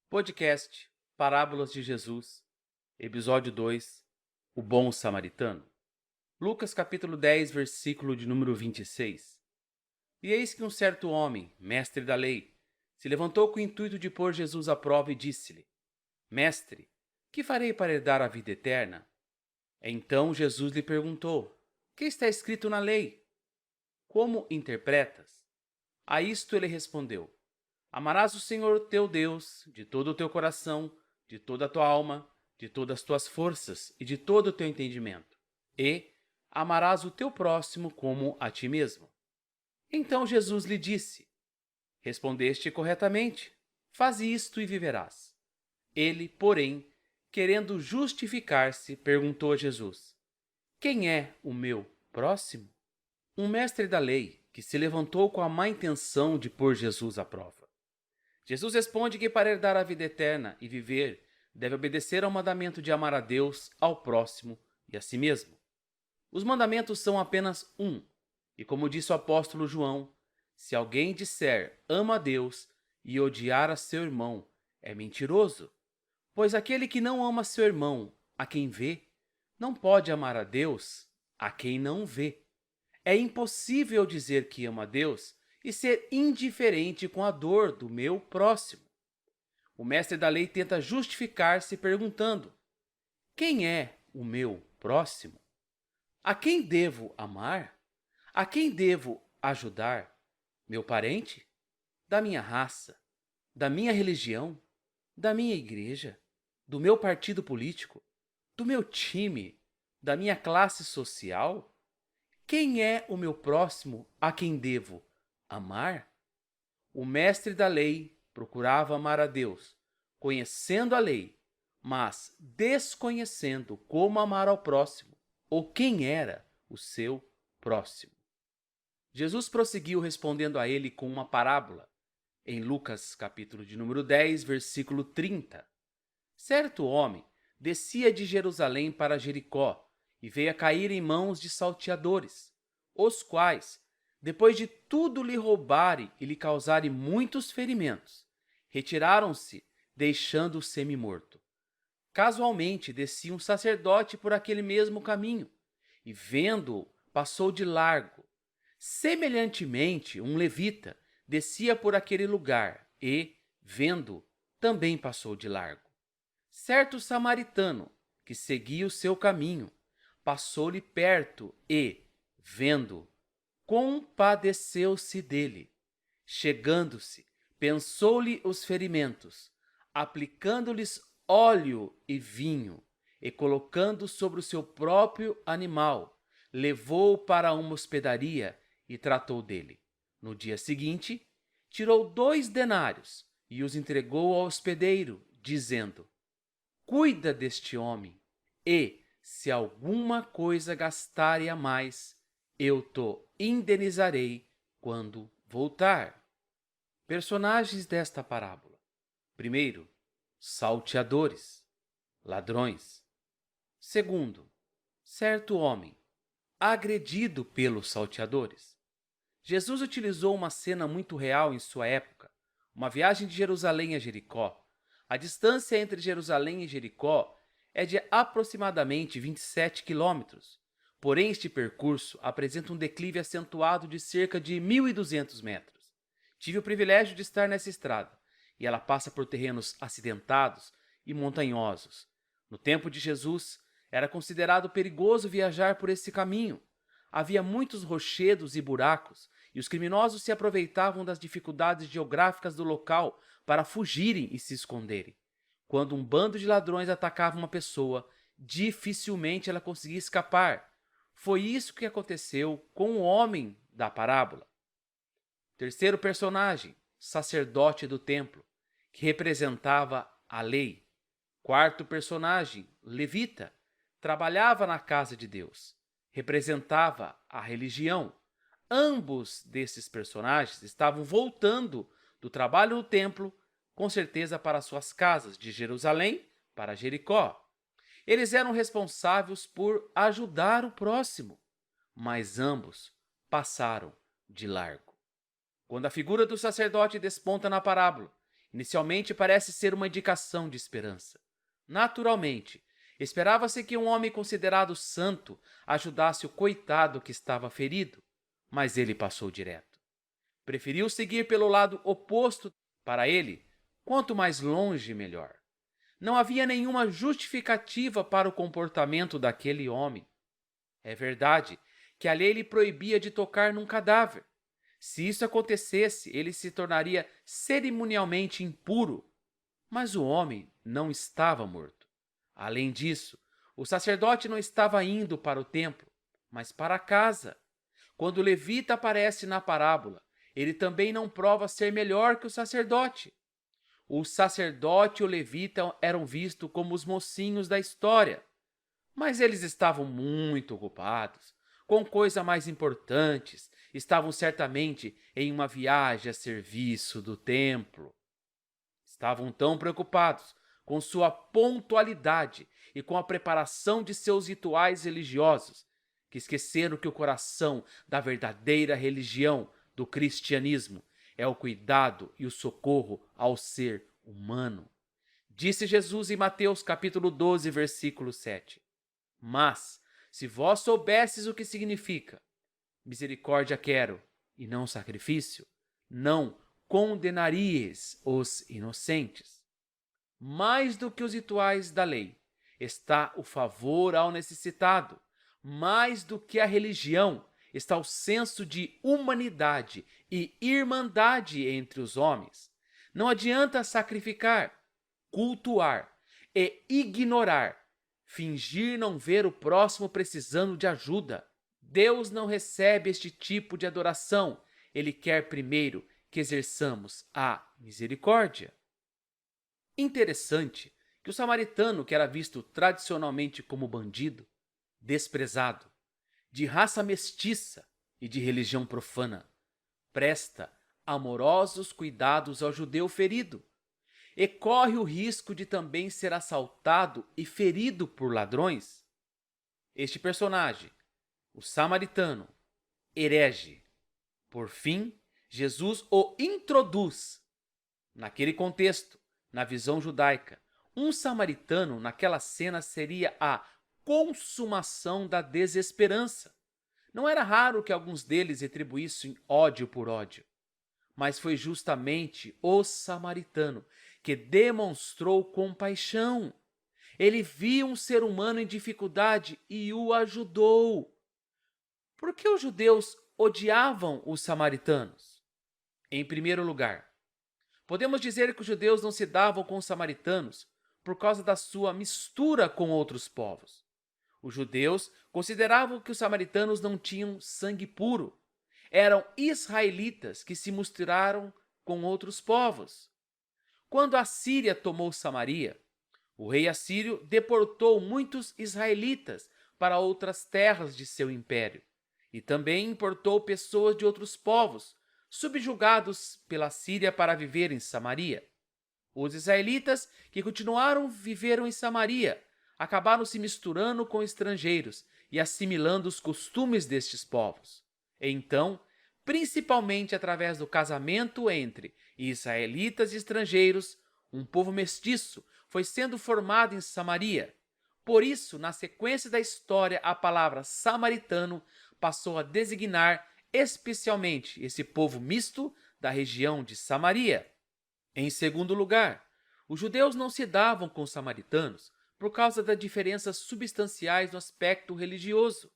Podcast Parábolas de Jesus, Episódio 2, O Bom Samaritano. Lucas capítulo 10, versículo de número 26. E eis que um certo homem, mestre da lei, se levantou com o intuito de pôr Jesus à prova e disse-lhe: Mestre, que farei para herdar a vida eterna? Então Jesus lhe perguntou: Que está escrito na lei? Como interpretas? A isto ele respondeu: Amarás o Senhor teu Deus de todo o teu coração, de toda a tua alma, de todas as tuas forças e de todo o teu entendimento. E amarás o teu próximo como a ti mesmo. Então Jesus lhe disse: Respondeste corretamente. Faze isto e viverás. Ele, porém, querendo justificar-se, perguntou a Jesus: Quem é o meu próximo? Um mestre da lei que se levantou com a má intenção de pôr Jesus à prova. Jesus responde que para herdar a vida eterna e viver, deve obedecer ao mandamento de amar a Deus, ao próximo e a si mesmo. Os mandamentos são apenas um, e como disse o apóstolo João, se alguém disser ama a Deus e odiar a seu irmão, é mentiroso, pois aquele que não ama seu irmão, a quem vê, não pode amar a Deus, a quem não vê. É impossível dizer que ama a Deus e ser indiferente com a dor do meu próximo. O mestre da lei tenta justificar-se perguntando: Quem é o meu próximo? A quem devo amar? A quem devo ajudar? Meu parente? Da minha raça? Da minha religião? Da minha igreja? Do meu partido político? Do meu time? Da minha classe social? Quem é o meu próximo a quem devo amar? O mestre da lei procurava amar a Deus, conhecendo a lei, mas desconhecendo como amar ao próximo, ou quem era o seu próximo. Jesus prosseguiu respondendo a ele com uma parábola, em Lucas capítulo de número 10, versículo 30. Certo homem descia de Jerusalém para Jericó e veio a cair em mãos de salteadores, os quais, depois de tudo lhe roubarem e lhe causarem muitos ferimentos, retiraram-se, deixando-o semi-morto. Casualmente descia um sacerdote por aquele mesmo caminho e, vendo-o, passou de largo. Semelhantemente, um levita descia por aquele lugar e, vendo-o, também passou de largo. Certo samaritano, que seguia o seu caminho, passou-lhe perto e, vendo, compadeceu-se dele. Chegando-se, pensou-lhe os ferimentos, aplicando-lhes óleo e vinho, e colocando sobre o seu próprio animal, levou-o para uma hospedaria e tratou dele. No dia seguinte, tirou 2 denários e os entregou ao hospedeiro, dizendo: Cuida deste homem, e, se alguma coisa gastarem a mais, eu te indenizarei quando voltar. Personagens desta parábola: primeiro, salteadores, ladrões. Segundo, certo homem, agredido pelos salteadores. Jesus utilizou uma cena muito real em sua época, uma viagem de Jerusalém a Jericó. A distância entre Jerusalém e Jericó é de aproximadamente 27 quilômetros. Porém, este percurso apresenta um declive acentuado de cerca de 1.200 metros. Tive o privilégio de estar nessa estrada, e ela passa por terrenos acidentados e montanhosos. No tempo de Jesus, era considerado perigoso viajar por esse caminho. Havia muitos rochedos e buracos, e os criminosos se aproveitavam das dificuldades geográficas do local para fugirem e se esconderem. Quando um bando de ladrões atacava uma pessoa, dificilmente ela conseguia escapar. Foi isso que aconteceu com o homem da parábola. Terceiro personagem, sacerdote do templo, que representava a lei. Quarto personagem, levita, trabalhava na casa de Deus, representava a religião. Ambos desses personagens estavam voltando do trabalho no templo, com certeza para suas casas, de Jerusalém para Jericó. Eles eram responsáveis por ajudar o próximo, mas ambos passaram de largo. Quando a figura do sacerdote desponta na parábola, Inicialmente parece ser uma indicação de esperança. Naturalmente, esperava-se que um homem considerado santo ajudasse o coitado que estava ferido, mas ele passou direto. Preferiu seguir pelo lado oposto. Para ele, quanto mais longe, melhor. Não havia nenhuma justificativa para o comportamento daquele homem. É verdade que a lei lhe proibia de tocar num cadáver. Se isso acontecesse, ele se tornaria cerimonialmente impuro. Mas o homem não estava morto. Além disso, o sacerdote não estava indo para o templo, mas para casa. Quando o levita aparece na parábola, ele também não prova ser melhor que o sacerdote. O sacerdote e o levita eram vistos como os mocinhos da história, mas eles estavam muito ocupados com coisas mais importantes, estavam certamente em uma viagem a serviço do templo. Estavam tão preocupados com sua pontualidade e com a preparação de seus rituais religiosos, que esqueceram que o coração da verdadeira religião do cristianismo é o cuidado e o socorro ao ser humano. Disse Jesus em Mateus capítulo 12, versículo 7. Mas, se vós soubesses o que significa, misericórdia quero e não sacrifício, não condenaríeis os inocentes. Mais do que os rituais da lei, está o favor ao necessitado. Mais do que a religião, está o senso de humanidade e irmandade entre os homens. Não adianta sacrificar, cultuar e ignorar, fingir não ver o próximo precisando de ajuda. Deus não recebe este tipo de adoração. Ele quer primeiro que exerçamos a misericórdia. Interessante que o samaritano, que era visto tradicionalmente como bandido, desprezado, de raça mestiça e de religião profana, presta amorosos cuidados ao judeu ferido e corre o risco de também ser assaltado e ferido por ladrões. Este personagem, o samaritano, herege. Por fim, Jesus o introduz. Naquele contexto, na visão judaica, um samaritano naquela cena seria a consumação da desesperança. Não era raro que alguns deles retribuíssem ódio por ódio, mas foi justamente o samaritano que demonstrou compaixão. Ele viu um ser humano em dificuldade e o ajudou. Por que os judeus odiavam os samaritanos? Em primeiro lugar, podemos dizer que os judeus não se davam com os samaritanos por causa da sua mistura com outros povos. Os judeus consideravam que os samaritanos não tinham sangue puro. Eram israelitas que se misturaram com outros povos. Quando a Síria tomou Samaria, o rei assírio deportou muitos israelitas para outras terras de seu império e também importou pessoas de outros povos, subjugados pela Síria para viver em Samaria. Os israelitas que continuaram viveram em Samaria acabaram se misturando com estrangeiros e assimilando os costumes destes povos. Então, principalmente através do casamento entre israelitas e estrangeiros, um povo mestiço foi sendo formado em Samaria. Por isso, na sequência da história, a palavra samaritano passou a designar especialmente esse povo misto da região de Samaria. Em segundo lugar, os judeus não se davam com os samaritanos por causa das diferenças substanciais no aspecto religioso.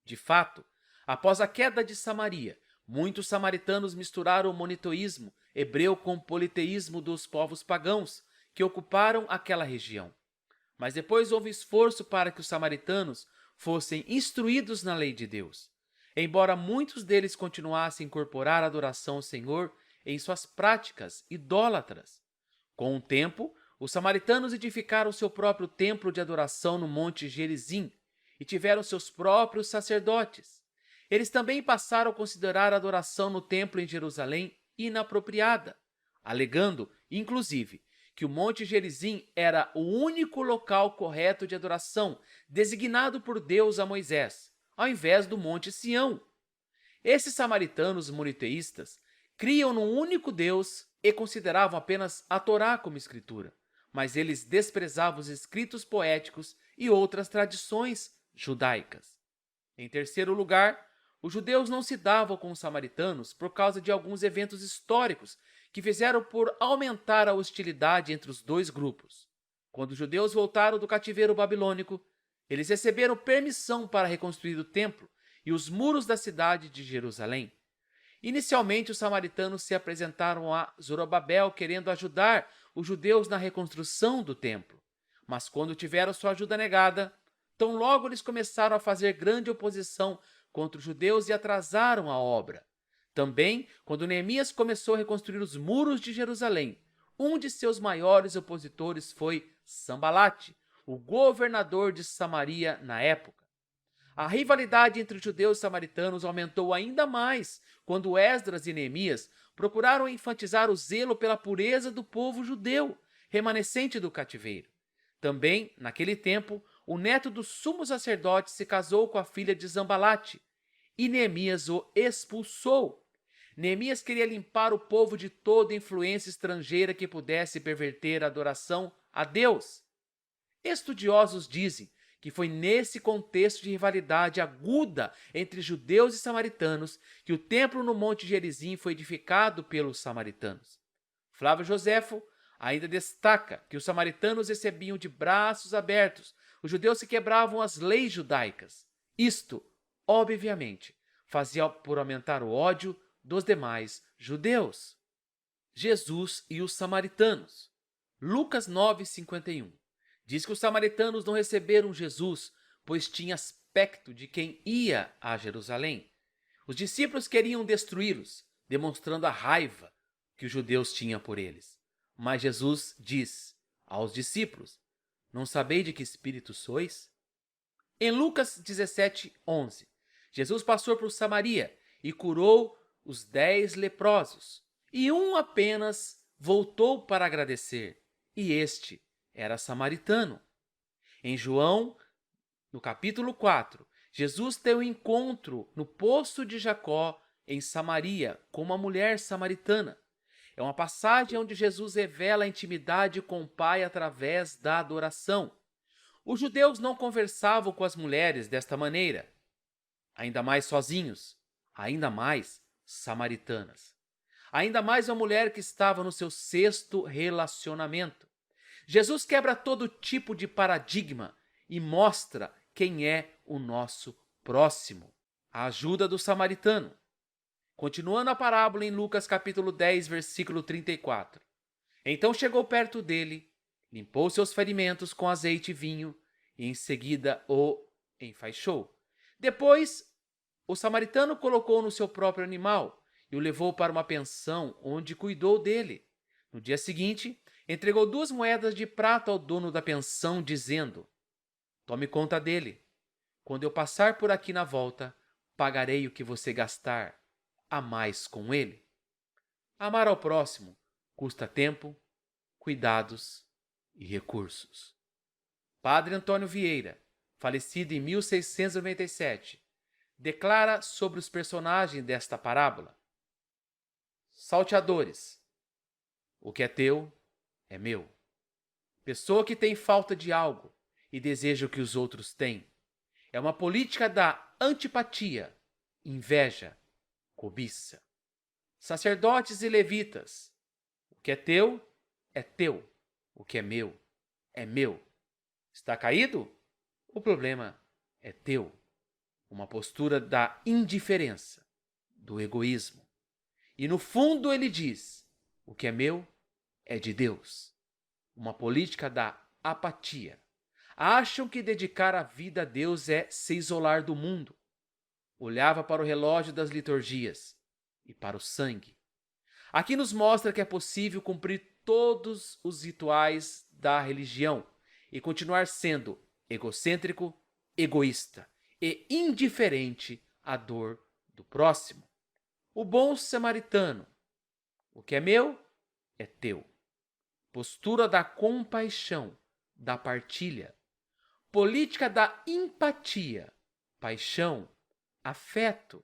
De fato, após a queda de Samaria, muitos samaritanos misturaram o monoteísmo hebreu com o politeísmo dos povos pagãos que ocuparam aquela região. Mas depois houve esforço para que os samaritanos fossem instruídos na lei de Deus, embora muitos deles continuassem a incorporar a adoração ao Senhor em suas práticas idólatras. Com o tempo, os samaritanos edificaram seu próprio templo de adoração no Monte Gerizim e tiveram seus próprios sacerdotes. Eles também passaram a considerar a adoração no templo em Jerusalém inapropriada, alegando, inclusive, que o Monte Gerizim era o único local correto de adoração designado por Deus a Moisés, ao invés do Monte Sião. Esses samaritanos monoteístas criam num único Deus e consideravam apenas a Torá como escritura, mas eles desprezavam os escritos poéticos e outras tradições judaicas. Em terceiro lugar, os judeus não se davam com os samaritanos por causa de alguns eventos históricos que fizeram por aumentar a hostilidade entre os dois grupos. Quando os judeus voltaram do cativeiro babilônico, eles receberam permissão para reconstruir o templo e os muros da cidade de Jerusalém. Inicialmente, os samaritanos se apresentaram a Zorobabel querendo ajudar os judeus na reconstrução do templo. Mas quando tiveram sua ajuda negada, tão logo eles começaram a fazer grande oposição contra os judeus e atrasaram a obra. Também, quando Neemias começou a reconstruir os muros de Jerusalém, um de seus maiores opositores foi Sambalate, o governador de Samaria na época. A rivalidade entre os judeus e samaritanos aumentou ainda mais quando Esdras e Neemias procuraram enfatizar o zelo pela pureza do povo judeu, remanescente do cativeiro. Também, naquele tempo, o neto do sumo sacerdote se casou com a filha de Sambalate, e Neemias o expulsou. Neemias queria limpar o povo de toda influência estrangeira que pudesse perverter a adoração a Deus. Estudiosos dizem que foi nesse contexto de rivalidade aguda entre judeus e samaritanos que o templo no Monte Gerizim foi edificado pelos samaritanos. Flávio Joséfo ainda destaca que os samaritanos recebiam de braços abertos os judeus que quebravam as leis judaicas. Isto, obviamente, fazia por aumentar o ódio dos demais judeus. Jesus e os samaritanos. Lucas 9:51 diz que os samaritanos não receberam Jesus, pois tinha aspecto de quem ia a Jerusalém. Os discípulos queriam destruí-los, demonstrando a raiva que os judeus tinham por eles. Mas Jesus diz aos discípulos: não sabeis de que espírito sois? Em Lucas 17:11, Jesus passou por Samaria e curou os 10 leprosos, e um apenas voltou para agradecer, e este era samaritano. Em João, no capítulo 4, Jesus tem um encontro no poço de Jacó, em Samaria, com uma mulher samaritana. É uma passagem onde Jesus revela a intimidade com o Pai através da adoração. Os judeus não conversavam com as mulheres desta maneira, ainda mais sozinhos, ainda mais samaritanas. Ainda mais uma mulher que estava no seu sexto relacionamento. Jesus quebra todo tipo de paradigma e mostra quem é o nosso próximo. A ajuda do samaritano. Continuando a parábola em Lucas capítulo 10, versículo 34. Então chegou perto dele, limpou seus ferimentos com azeite e vinho, e em seguida o enfaixou. Depois, o samaritano colocou no seu próprio animal e o levou para uma pensão onde cuidou dele. No dia seguinte, entregou 2 moedas de prata ao dono da pensão, dizendo: tome conta dele. Quando eu passar por aqui na volta, pagarei o que você gastar a mais com ele. Amar ao próximo custa tempo, cuidados e recursos. Padre Antônio Vieira, falecido em 1697, declara sobre os personagens desta parábola: salteadores. O que é teu é meu. Pessoa que tem falta de algo e deseja o que os outros têm. É uma política da antipatia, inveja, cobiça. Sacerdotes e levitas. O que é teu é teu. O que é meu é meu. Está caído? O problema é teu. Uma postura da indiferença, do egoísmo. E no fundo ele diz: o que é meu é de Deus. Uma política da apatia. Acham que dedicar a vida a Deus é se isolar do mundo. Olhava para o relógio das liturgias e para o sangue. Aqui nos mostra que é possível cumprir todos os rituais da religião e continuar sendo egocêntrico, egoísta e indiferente à dor do próximo. O bom samaritano. O que é meu é teu. Postura da compaixão, da partilha. Política da empatia, paixão, afeto.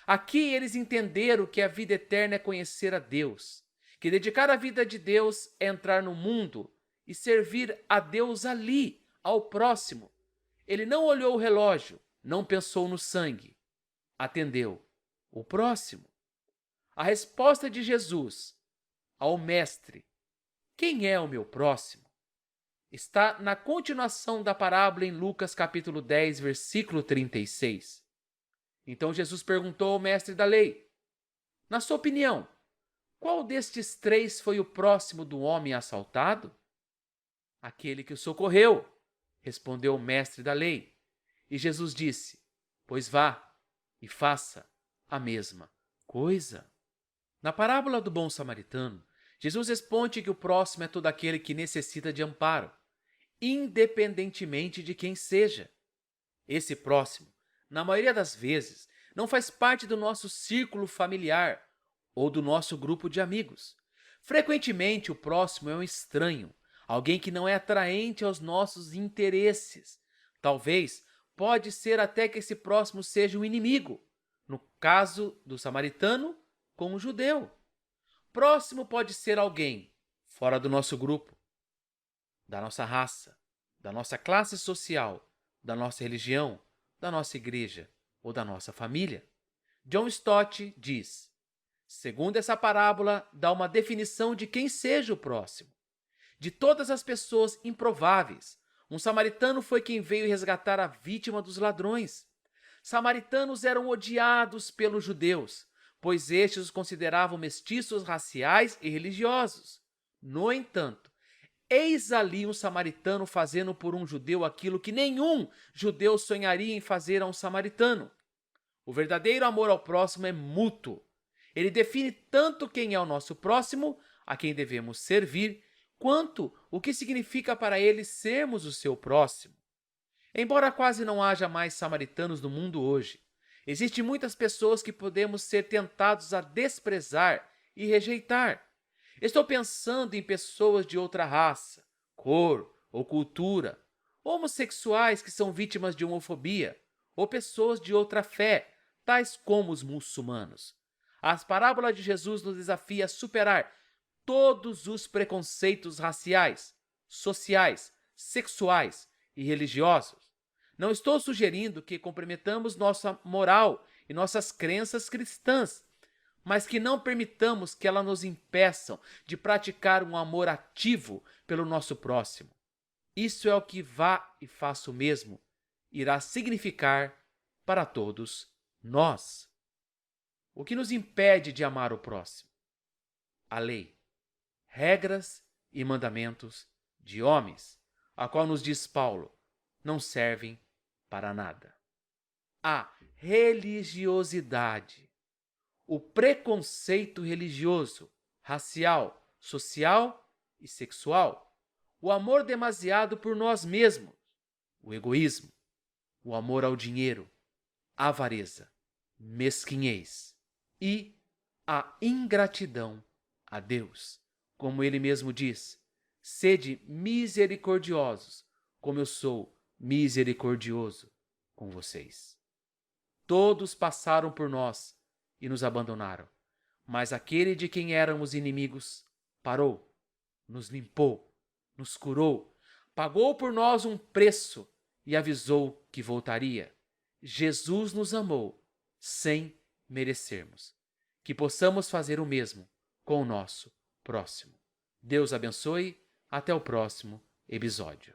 Aqui eles entenderam que a vida eterna é conhecer a Deus, que dedicar a vida de Deus é entrar no mundo e servir a Deus ali, ao próximo. Ele não olhou o relógio, não pensou no sangue, atendeu o próximo. A resposta de Jesus ao Mestre, quem é o meu próximo? Está na continuação da parábola em Lucas capítulo 10, versículo 36. Então Jesus perguntou ao mestre da lei, na sua opinião, qual destes três foi o próximo do homem assaltado? Aquele que o socorreu, respondeu o mestre da lei. E Jesus disse, pois vá e faça a mesma coisa. Na parábola do bom samaritano, Jesus responde que o próximo é todo aquele que necessita de amparo, independentemente de quem seja. Esse próximo, na maioria das vezes, não faz parte do nosso círculo familiar ou do nosso grupo de amigos. Frequentemente, o próximo é um estranho, alguém que não é atraente aos nossos interesses. Talvez, pode ser até que esse próximo seja um inimigo, no caso do samaritano com o judeu. Próximo pode ser alguém fora do nosso grupo, da nossa raça, da nossa classe social, da nossa religião, da nossa igreja ou da nossa família. John Stott diz, segundo essa parábola, dá uma definição de quem seja o próximo. De todas as pessoas improváveis, um samaritano foi quem veio resgatar a vítima dos ladrões. Samaritanos eram odiados pelos judeus, pois estes os consideravam mestiços raciais e religiosos. No entanto, eis ali um samaritano fazendo por um judeu aquilo que nenhum judeu sonharia em fazer a um samaritano. O verdadeiro amor ao próximo é mútuo. Ele define tanto quem é o nosso próximo, a quem devemos servir, quanto o que significa para ele sermos o seu próximo. Embora quase não haja mais samaritanos no mundo hoje, existem muitas pessoas que podemos ser tentados a desprezar e rejeitar. Estou pensando em pessoas de outra raça, cor ou cultura, homossexuais que são vítimas de homofobia, ou pessoas de outra fé, tais como os muçulmanos. As parábolas de Jesus nos desafia a superar todos os preconceitos raciais, sociais, sexuais e religiosos. Não estou sugerindo que comprometamos nossa moral e nossas crenças cristãs, mas que não permitamos que elas nos impeçam de praticar um amor ativo pelo nosso próximo. Isso é o que vá e faça o mesmo irá significar para todos nós. O que nos impede de amar o próximo? A lei, regras e mandamentos de homens, a qual nos diz Paulo, não servem para nada. A religiosidade, o preconceito religioso, racial, social e sexual, o amor demasiado por nós mesmos, o egoísmo, o amor ao dinheiro, a avareza, mesquinhez e a ingratidão a Deus. Como ele mesmo diz, sede misericordiosos, como eu sou misericordioso com vocês. Todos passaram por nós e nos abandonaram, mas aquele de quem éramos inimigos parou, nos limpou, nos curou, pagou por nós um preço e avisou que voltaria. Jesus nos amou sem merecermos. Que possamos fazer o mesmo com o nosso próximo. Deus abençoe. Até o próximo episódio.